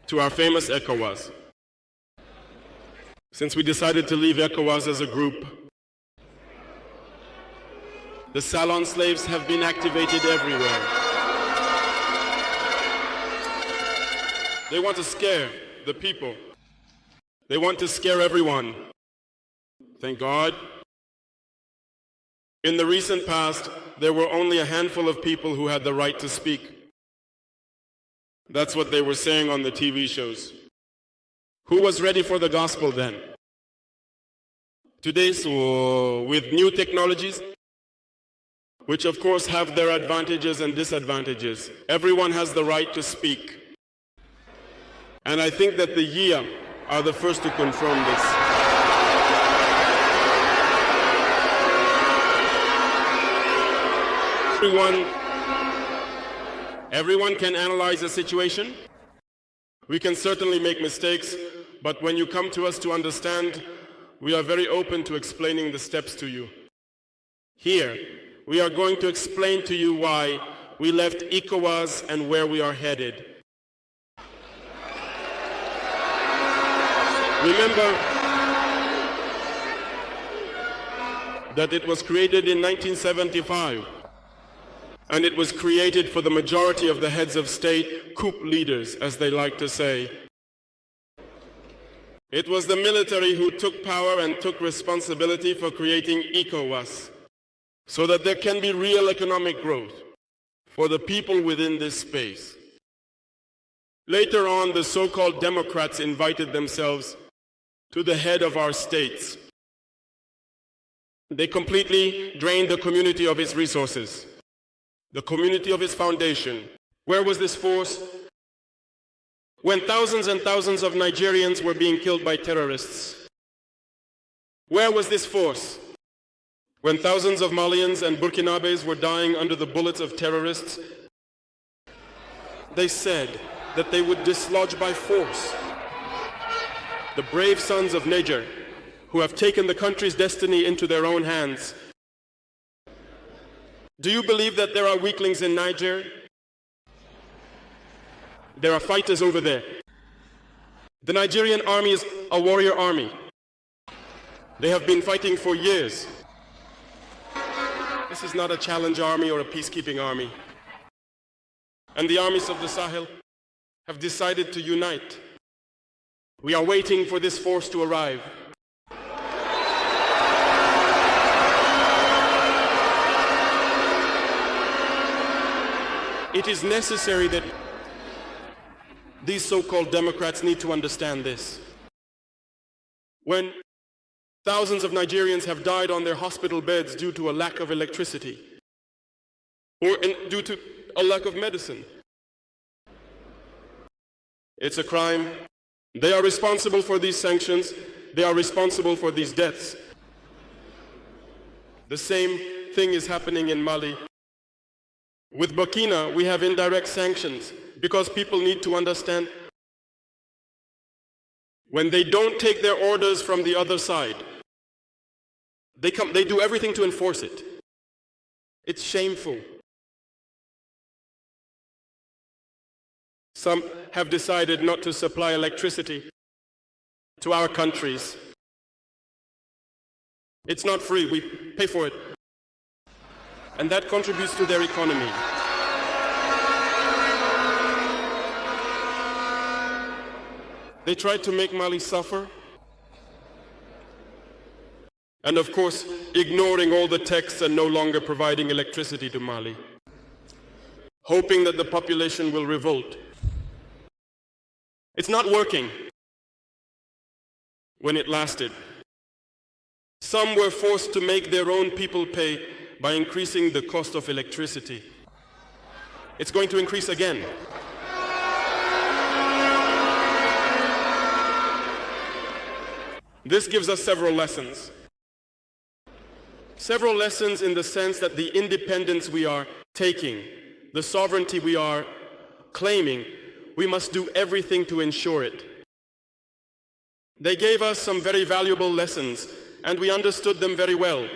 to our famous ECOWAS. Since we decided to leave ECOWAS as a group, the salon slaves have been activated everywhere. They want to scare the people. They want to scare everyone. Thank God. In the recent past, there were only a handful of people who had the right to speak. That's what they were saying on the TV shows. Who was ready for the gospel then? Today, so with new technologies, which of course have their advantages and disadvantages, everyone has the right to speak. And I think that the YIA are the first to confirm this. Everyone can analyze a situation. We can certainly make mistakes, but when you come to us to understand, we are very open to explaining the steps to you. Here, we are going to explain to you why we left ECOWAS and where we are headed. Remember that it was created in 1975, and it was created for the majority of the heads of state, coup leaders, as they like to say. It was the military who took power and took responsibility for creating ECOWAS, so that there can be real economic growth for the people within this space. Later on, the so-called Democrats invited themselves to the head of our states. They completely drained the community of its resources, the community of its foundation. Where was this force? When thousands and thousands of Nigerians were being killed by terrorists. Where was this force? When thousands of Malians and Burkinabes were dying under the bullets of terrorists. They said that they would dislodge by force the brave sons of Niger, who have taken the country's destiny into their own hands. Do you believe that there are weaklings in Niger? There are fighters over there. The Nigerian army is a warrior army. They have been fighting for years. This is not a challenge army or a peacekeeping army. And the armies of the Sahel have decided to unite. We are waiting for this force to arrive. It is necessary that these so-called Democrats need to understand this. When thousands of Nigerians have died on their hospital beds due to a lack of electricity, or due to a lack of medicine, it's a crime. They are responsible for these sanctions. They are responsible for these deaths. The same thing is happening in Mali. With Burkina, we have indirect sanctions because people need to understand when they don't take their orders from the other side, they do everything to enforce it. It's shameful. Some have decided not to supply electricity to our countries. It's not free, we pay for it. And that contributes to their economy. They tried to make Mali suffer. And of course, ignoring all the texts and no longer providing electricity to Mali, hoping that the population will revolt. It's not working. When it lasted, some were forced to make their own people pay by increasing the cost of electricity. It's going to increase again. This gives us several lessons. Several lessons in the sense that the independence we are taking, the sovereignty we are claiming, we must do everything to ensure it. They gave us some very valuable lessons, and we understood them very well.